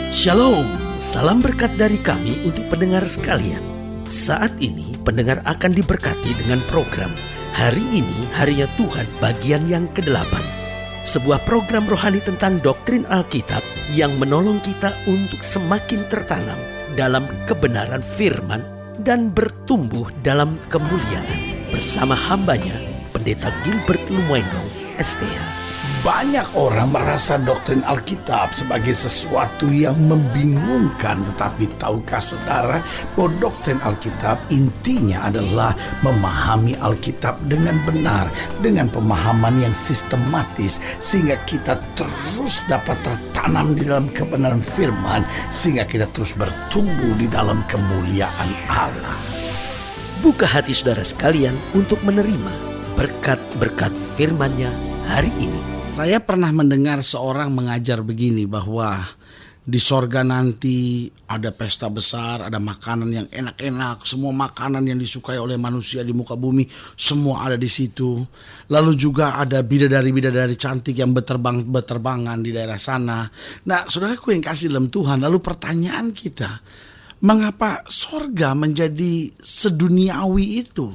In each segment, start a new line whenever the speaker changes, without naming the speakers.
Shalom, salam berkat dari kami untuk pendengar sekalian. Saat ini pendengar akan diberkati dengan program Hari Ini Harinya Tuhan bagian yang ke-8. Sebuah program rohani tentang doktrin Alkitab yang menolong kita untuk semakin tertanam dalam kebenaran firman dan bertumbuh dalam kemuliaan. Bersama hambanya, Pendeta Gilbert Lumwendong, STH.
Banyak orang merasa doktrin Alkitab sebagai sesuatu yang membingungkan. Tetapi tahukah saudara bahwa doktrin Alkitab intinya adalah memahami Alkitab dengan benar, dengan pemahaman yang sistematis, sehingga kita terus dapat tertanam di dalam kebenaran firman, sehingga kita terus bertumbuh di dalam kemuliaan Allah.
Buka hati saudara sekalian untuk menerima berkat-berkat firman-Nya hari ini.
Saya pernah mendengar seorang mengajar begini, bahwa di sorga nanti ada pesta besar, ada makanan yang enak-enak, semua makanan yang disukai oleh manusia di muka bumi, semua ada di situ. Lalu juga ada bidadari-bidadari cantik yang berterbangan di daerah sana. Nah, saudaraku yang kasih dalam Tuhan, lalu pertanyaan kita, mengapa sorga menjadi seduniawi itu?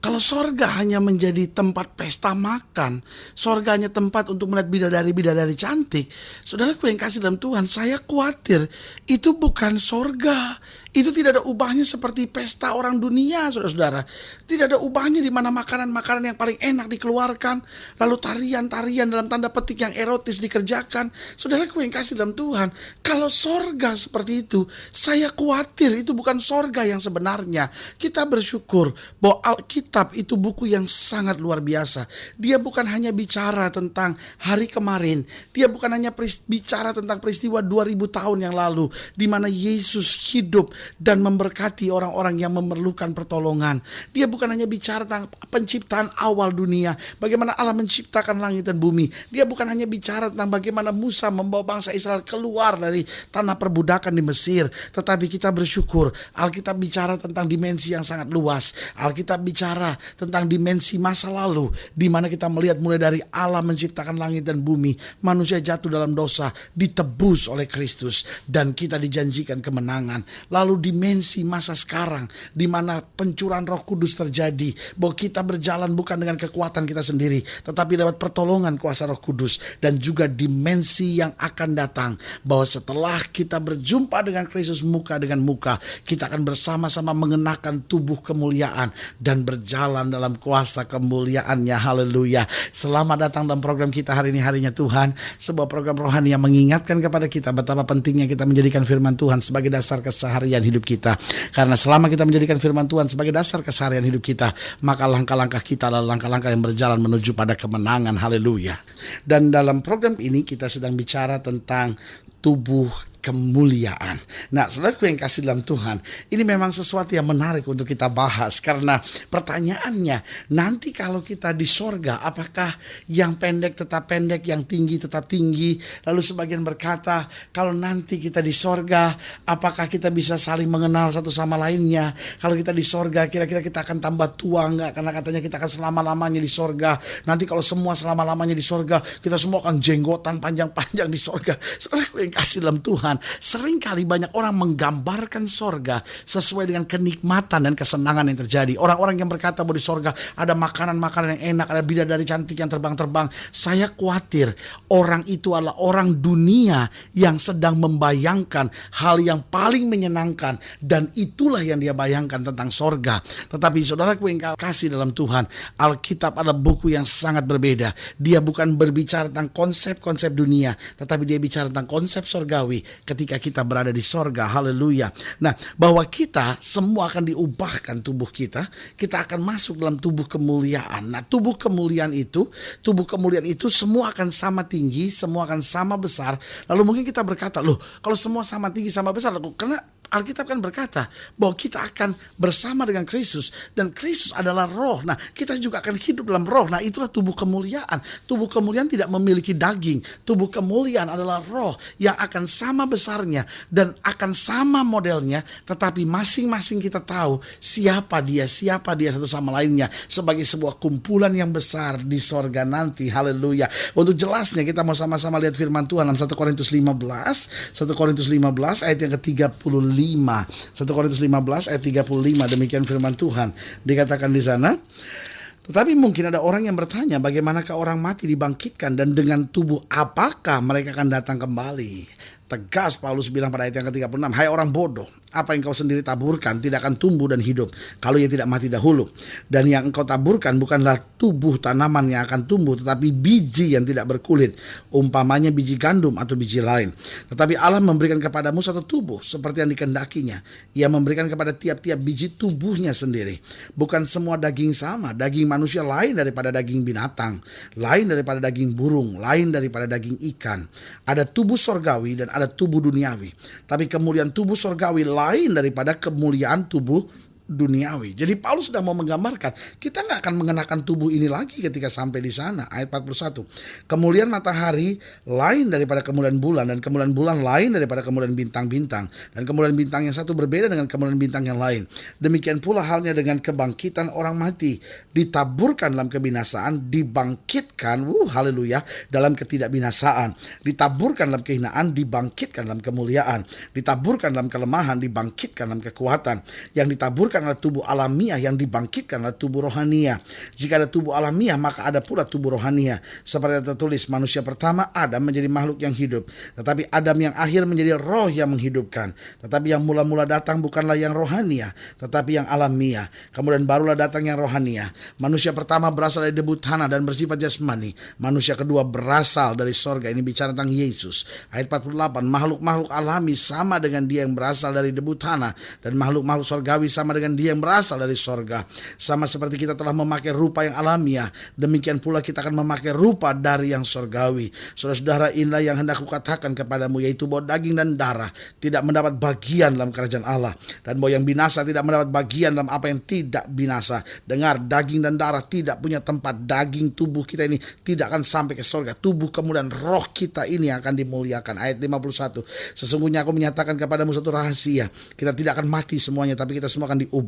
Kalau sorga hanya menjadi tempat pesta makan, sorga hanya tempat untuk melihat bidadari-bidadari cantik, saudaraku yang kasih dalam Tuhan, saya khawatir itu bukan sorga. Itu tidak ada ubahnya seperti pesta orang dunia, saudara-saudara. Tidak ada ubahnya di mana makanan-makanan yang paling enak dikeluarkan, lalu tarian-tarian dalam tanda petik yang erotis dikerjakan. Saudaraku yang kasih dalam Tuhan, kalau sorga seperti itu, saya khawatir itu bukan sorga yang sebenarnya. Kita bersyukur bahwa Alkitab itu buku yang sangat luar biasa. Dia bukan hanya bicara tentang hari kemarin, dia bukan hanya bicara tentang peristiwa 2000 tahun yang lalu, di mana Yesus hidup dan memberkati orang-orang yang memerlukan pertolongan. Dia bukan hanya bicara tentang penciptaan awal dunia, bagaimana Allah menciptakan langit dan bumi. Dia bukan hanya bicara tentang bagaimana Musa membawa bangsa Israel keluar dari tanah perbudakan di Mesir. Tetapi kita bersyukur, Alkitab bicara tentang dimensi yang sangat luas. Alkitab bicara tentang dimensi masa lalu, di mana kita melihat mulai dari Allah menciptakan langit dan bumi, manusia jatuh dalam dosa, ditebus oleh Kristus, dan kita dijanjikan kemenangan. Lalu dimensi masa sekarang, di mana pencurahan Roh Kudus terjadi, bahwa kita berjalan bukan dengan kekuatan kita sendiri, tetapi lewat pertolongan kuasa Roh Kudus. Dan juga dimensi yang akan datang, bahwa setelah kita berjumpa dengan Kristus muka dengan muka, kita akan bersama-sama mengenakan tubuh kemuliaan dan berjalan dalam kuasa kemuliaannya. Haleluya. Selamat datang dalam program kita hari ini, Harinya Tuhan, sebuah program rohani yang mengingatkan kepada kita betapa pentingnya kita menjadikan firman Tuhan sebagai dasar keseharian hidup kita. Karena selama kita menjadikan firman Tuhan sebagai dasar keseharian hidup kita, maka langkah-langkah kita adalah langkah-langkah yang berjalan menuju pada kemenangan. Haleluya. Dan dalam program ini kita sedang bicara tentang tubuh kemuliaan. Nah, saudaraku yang kasih dalam Tuhan, ini memang sesuatu yang menarik untuk kita bahas, karena pertanyaannya, nanti kalau kita di sorga, apakah yang pendek tetap pendek, yang tinggi tetap tinggi? Lalu sebagian berkata, kalau nanti kita di sorga, apakah kita bisa saling mengenal satu sama lainnya? Kalau kita di sorga, kira-kira kita akan tambah tua enggak? Karena katanya kita akan selama-lamanya di sorga. Nanti kalau semua selama-lamanya di sorga, kita semua akan jenggotan panjang-panjang di sorga. Saudaraku yang kasih dalam Tuhan, seringkali banyak orang menggambarkan sorga sesuai dengan kenikmatan dan kesenangan yang terjadi. Orang-orang yang berkata bahwa di sorga ada makanan-makanan yang enak, ada bidadari cantik yang terbang-terbang. Saya khawatir orang itu adalah orang dunia yang sedang membayangkan hal yang paling menyenangkan, dan itulah yang dia bayangkan tentang sorga. Tetapi saudaraku yang kasih dalam Tuhan, Alkitab adalah buku yang sangat berbeda. Dia bukan berbicara tentang konsep-konsep dunia, tetapi dia bicara tentang konsep sorgawi ketika kita berada di sorga. Haleluya. Nah, bahwa kita semua akan diubahkan tubuh kita akan masuk dalam tubuh kemuliaan. Nah, tubuh kemuliaan itu semua akan sama tinggi, semua akan sama besar. Lalu mungkin kita berkata, loh, kalau semua sama tinggi sama besar, karena Alkitab kan berkata bahwa kita akan bersama dengan Kristus dan Kristus adalah roh. Nah, kita juga akan hidup dalam roh. Nah, itulah tubuh kemuliaan. Tubuh kemuliaan tidak memiliki daging. Tubuh kemuliaan adalah roh yang akan sama besarnya dan akan sama modelnya, tetapi masing-masing kita tahu siapa dia satu sama lainnya sebagai sebuah kumpulan yang besar di sorga nanti. Haleluya. Untuk jelasnya kita mau sama-sama lihat firman Tuhan dalam 1 Korintus 15 ayat yang ke-35. 1 Korintus 15 ayat 35, demikian firman Tuhan. Dikatakan di sana, tetapi mungkin ada orang yang bertanya, bagaimanakah orang mati dibangkitkan dan dengan tubuh apakah mereka akan datang kembali? Tegas Paulus bilang pada ayat yang ke-36, hai orang bodoh, apa yang kau sendiri taburkan tidak akan tumbuh dan hidup kalau ia tidak mati dahulu. Dan yang engkau taburkan bukanlah tubuh tanaman yang akan tumbuh, tetapi biji yang tidak berkulit, umpamanya biji gandum atau biji lain. Tetapi Allah memberikan kepadamu satu tubuh seperti yang dikehendakinya. Ia memberikan kepada tiap-tiap biji tubuhnya sendiri. Bukan semua daging sama. Daging manusia lain daripada daging binatang, lain daripada daging burung, lain daripada daging ikan. Ada tubuh sorgawi dan ada tubuh duniawi. Tapi kemuliaan tubuh sorgawi lain daripada kemuliaan tubuh duniawi. Jadi Paulus sudah mau menggambarkan kita nggak akan mengenakan tubuh ini lagi ketika sampai di sana. Ayat 41. Kemuliaan matahari lain daripada kemuliaan bulan, dan kemuliaan bulan lain daripada kemuliaan bintang-bintang, dan kemuliaan bintang yang satu berbeda dengan kemuliaan bintang yang lain. Demikian pula halnya dengan kebangkitan orang mati. Ditaburkan dalam kebinasaan, dibangkitkan, haleluya, dalam ketidakbinasaan. Ditaburkan dalam kehinaan, dibangkitkan dalam kemuliaan. Ditaburkan dalam kelemahan, dibangkitkan dalam kekuatan. Yang ditaburkan adalah tubuh alamiah, yang dibangkitkan adalah tubuh rohania. Jika ada tubuh alamiah, maka ada pula tubuh rohania. Seperti yang tertulis, manusia pertama Adam menjadi makhluk yang hidup, tetapi Adam yang akhir menjadi roh yang menghidupkan. Tetapi yang mula-mula datang bukanlah yang rohania, tetapi yang alamiah. Kemudian barulah datang yang rohania. Manusia pertama berasal dari debu tanah dan bersifat jasmani. Manusia kedua berasal dari sorga. Ini bicara tentang Yesus. Ayat 48, makhluk-makhluk alami sama dengan dia yang berasal dari debu tanah, dan makhluk-makhluk sorgawi sama dengan dia yang berasal dari sorga. Sama seperti kita telah memakai rupa yang alamiah, demikian pula kita akan memakai rupa dari yang sorgawi. Saudara-saudara, inilah yang hendak kukatakan kepadamu, yaitu bahwa daging dan darah tidak mendapat bagian dalam kerajaan Allah, dan bahwa yang binasa tidak mendapat bagian dalam apa yang tidak binasa. Dengar, daging dan darah tidak punya tempat. Daging tubuh kita ini tidak akan sampai ke sorga. Tubuh kemudian roh kita ini yang akan dimuliakan. Ayat 51, sesungguhnya aku menyatakan kepadamu satu rahasia, kita tidak akan mati semuanya, tapi kita semua akan diubah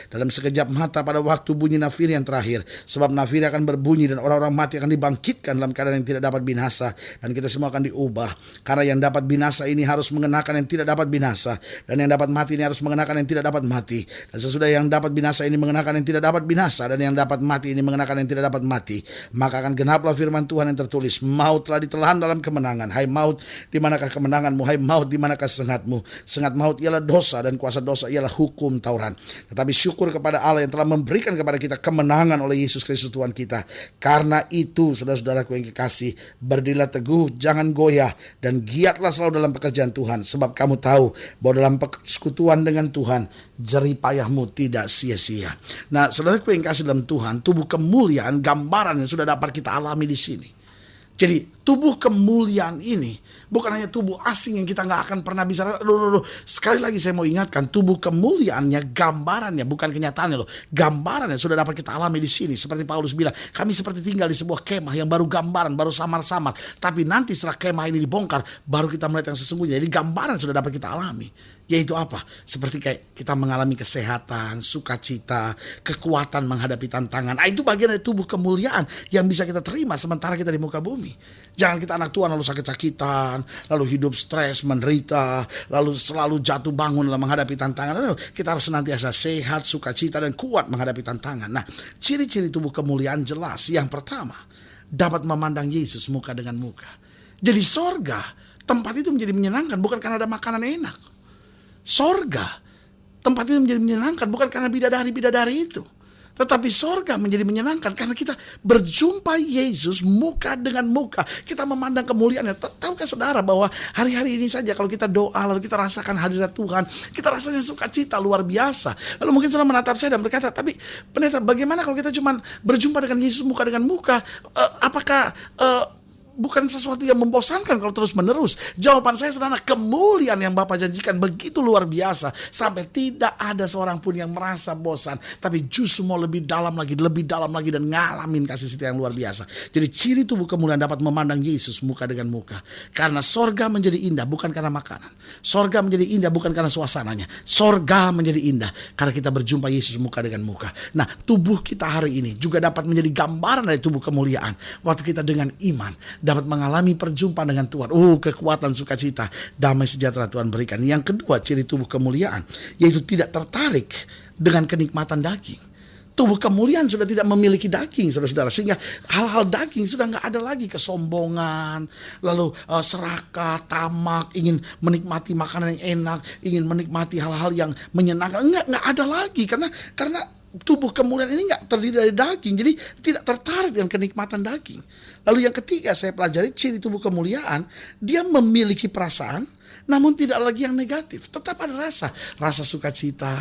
dalam sekejap mata pada waktu bunyi nafir yang terakhir. Sebab nafir akan berbunyi dan orang-orang mati akan dibangkitkan dalam keadaan yang tidak dapat binasa, dan kita semua akan diubah. Karena yang dapat binasa ini harus mengenakan yang tidak dapat binasa, dan yang dapat mati ini harus mengenakan yang tidak dapat mati. Dan sesudah yang dapat binasa ini mengenakan yang tidak dapat binasa, dan yang dapat mati ini mengenakan yang tidak dapat mati, maka akan genaplah firman Tuhan yang tertulis, maut telah ditelan dalam kemenangan. Hai maut, di manakah kemenanganmu? Hai maut, di manakah sengatmu? Sengat maut ialah dosa, dan kuasa dosa ialah hukum Taurat. Tetapi syukur kepada Allah yang telah memberikan kepada kita kemenangan oleh Yesus Kristus Tuhan kita. Karena itu, saudara-saudaraku yang kekasih, berdirilah teguh, jangan goyah, dan giatlah selalu dalam pekerjaan Tuhan. Sebab kamu tahu bahwa dalam persekutuan dengan Tuhan, jerih payahmu tidak sia-sia. Nah, saudaraku yang kasih dalam Tuhan, tubuh kemuliaan, gambaran yang sudah dapat kita alami di sini. Jadi tubuh kemuliaan ini bukan hanya tubuh asing yang kita nggak akan pernah bisa. Sekali lagi saya mau ingatkan, tubuh kemuliaannya, gambarannya, bukan kenyataannya loh. Gambarannya sudah dapat kita alami di sini. Seperti Paulus bilang, kami seperti tinggal di sebuah kemah yang baru gambaran, baru samar-samar. Tapi nanti setelah kemah ini dibongkar, baru kita melihat yang sesungguhnya. Jadi gambaran sudah dapat kita alami. Yaitu apa? Seperti kayak kita mengalami kesehatan, sukacita, kekuatan menghadapi tantangan. Itu bagian dari tubuh kemuliaan yang bisa kita terima sementara kita di muka bumi. Jangan kita anak Tuhan lalu sakit-sakitan, lalu hidup stres, menderita, lalu selalu jatuh bangun dalam menghadapi tantangan. Kita harus senantiasa sehat, sukacita, dan kuat menghadapi tantangan. Nah, ciri-ciri tubuh kemuliaan jelas. Yang pertama, dapat memandang Yesus muka dengan muka. Jadi sorga, tempat itu menjadi menyenangkan bukan karena ada makanan enak. Sorga, tempat itu menjadi menyenangkan bukan karena bidadari-bidadari itu, tetapi sorga menjadi menyenangkan karena kita berjumpa Yesus muka dengan muka. Kita memandang kemuliaannya. Tahukah saudara bahwa hari-hari ini saja kalau kita doa lalu kita rasakan hadirat Tuhan, kita rasanya sukacita luar biasa. Lalu mungkin saudara menatap saya dan berkata, tapi pendeta, bagaimana kalau kita cuma berjumpa dengan Yesus muka dengan muka? Apakah bukan sesuatu yang membosankan kalau terus menerus. Jawaban saya sederhana, kemuliaan yang Bapa janjikan begitu luar biasa sampai tidak ada seorang pun yang merasa bosan, tapi justru mau lebih dalam lagi dan ngalamin kasih setia yang luar biasa. Jadi ciri tubuh kemuliaan dapat memandang Yesus muka dengan muka. Karena sorga menjadi indah bukan karena makanan. Sorga menjadi indah bukan karena suasananya. Sorga menjadi indah karena kita berjumpa Yesus muka dengan muka. Nah, tubuh kita hari ini juga dapat menjadi gambaran dari tubuh kemuliaan. Waktu kita dengan iman dapat mengalami perjumpaan dengan Tuhan. Kekuatan, sukacita, damai sejahtera Tuhan berikan. Yang kedua, ciri tubuh kemuliaan, yaitu tidak tertarik dengan kenikmatan daging. Tubuh kemuliaan sudah tidak memiliki daging, saudara-saudara. Sehingga hal-hal daging sudah nggak ada lagi. Kesombongan, lalu serakah, tamak, ingin menikmati makanan yang enak, ingin menikmati hal-hal yang menyenangkan. Nggak ada lagi. Karena tubuh kemuliaan ini nggak terdiri dari daging, jadi tidak tertarik dengan kenikmatan daging. Lalu yang ketiga saya pelajari ciri tubuh kemuliaan, dia memiliki perasaan, namun tidak lagi yang negatif. Tetap ada rasa sukacita,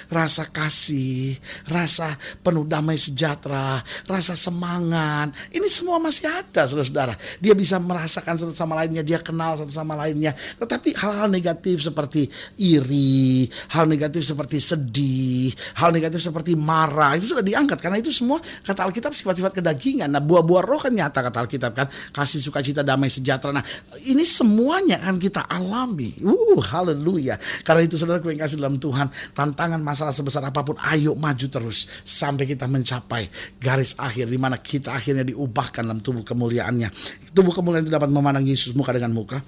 rasa kasih, rasa penuh damai sejahtera, rasa semangat. Ini semua masih ada, saudara-saudara. Dia bisa merasakan satu sama lainnya, dia kenal satu sama lainnya. Tetapi hal-hal negatif seperti iri, hal negatif seperti sedih, hal negatif seperti marah, itu sudah diangkat. Karena itu semua kata Alkitab sifat-sifat kedagingan. Nah, buah-buah roh kan nyata kata Alkitab kan. Kasih, sukacita, damai sejahtera. Nah, ini semuanya akan kita alami. Haleluya. Karena itu saudaraku yang kasih dalam Tuhan, tantangan masalah sebesar apapun, ayo maju terus sampai kita mencapai garis akhir di mana kita akhirnya diubahkan dalam tubuh kemuliaannya. Tubuh kemuliaan itu dapat memandang Yesus muka dengan muka,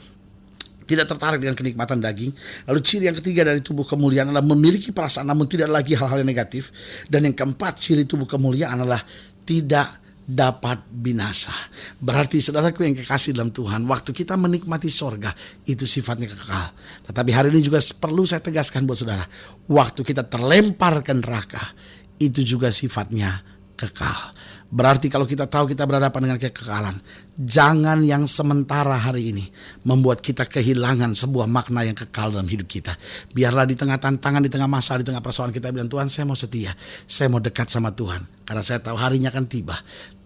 tidak tertarik dengan kenikmatan daging. Lalu ciri yang ketiga dari tubuh kemuliaan adalah memiliki perasaan namun tidak lagi hal-hal yang negatif. Dan yang keempat, ciri tubuh kemuliaan adalah tidak dapat binasa. Berarti saudaraku yang kekasih dalam Tuhan, waktu kita menikmati sorga itu sifatnya kekal. Tetapi hari ini juga perlu saya tegaskan buat saudara, waktu kita terlempar ke neraka itu juga sifatnya kekal. Berarti kalau kita tahu kita berhadapan dengan kekekalan, jangan yang sementara hari ini membuat kita kehilangan sebuah makna yang kekal dalam hidup kita. Biarlah di tengah tantangan, di tengah masalah, di tengah persoalan kita bilang, Tuhan saya mau setia, saya mau dekat sama Tuhan. Karena saya tahu harinya akan tiba,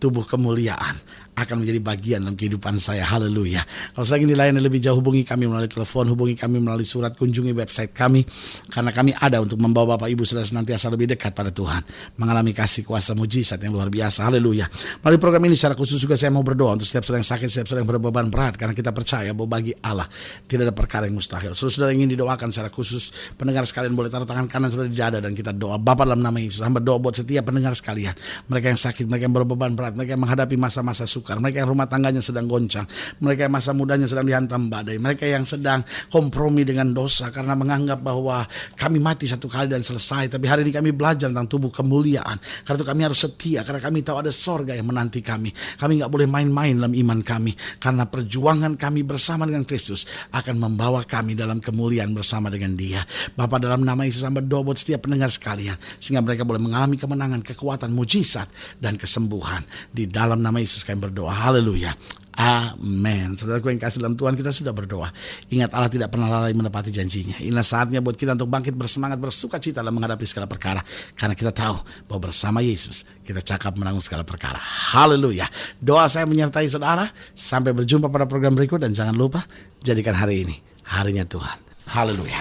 tubuh kemuliaan akan menjadi bagian dalam kehidupan saya. Haleluya. Kalau saya ingin dilayani lebih jauh, hubungi kami melalui telepon, hubungi kami melalui surat, kunjungi website kami. Karena kami ada untuk membawa Bapak Ibu Saudara senantiasa lebih dekat pada Tuhan, mengalami kasih kuasa mujizat yang luar biasa. Haleluya. Melalui program ini secara khusus juga saya mau berdoa untuk setiap saudara yang sakit, setiap saudara yang berbeban berat. Karena kita percaya bahwa bagi Allah tidak ada perkara yang mustahil. Saudara-saudara ingin didoakan secara khusus, pendengar sekalian boleh taruh tangan kanan saudara di dada dan kita doa. Bapa dalam nama Yesus, hamba doa buat setiap pendengar sekalian. Mereka yang sakit, mereka yang berbeban berat, mereka yang menghadapi masa-masa sukar, mereka yang rumah tangganya sedang goncang, mereka yang masa mudanya sedang dihantam badai, mereka yang sedang kompromi dengan dosa karena menganggap bahwa kami mati satu kali dan selesai. Tapi hari ini kami belajar tentang tubuh kemuliaan. Karena itu kami harus setia, karena kami tahu ada sorga yang menanti kami. Kami gak boleh main-main dalam iman kami, karena perjuangan kami bersama dengan Kristus akan membawa kami dalam kemuliaan bersama dengan Dia. Bapa dalam nama Yesus, hamba doa buat setiap pendengar sekalian, sehingga mereka boleh mengalami kemenangan, kekuatan, mujizat dan kesembuhan. Di dalam nama Yesus kami berdoa. Haleluya. Amin. Saudaraku yang kasih dalam Tuhan, kita sudah berdoa. Ingat, Allah tidak pernah lalai menepati janjinya. Inilah saatnya buat kita untuk bangkit bersemangat, bersuka cita dalam menghadapi segala perkara. Karena kita tahu bahwa bersama Yesus kita cakap menanggung segala perkara. Haleluya. Doa saya menyertai saudara. Sampai berjumpa pada program berikut. Dan jangan lupa, jadikan hari ini harinya Tuhan. Haleluya.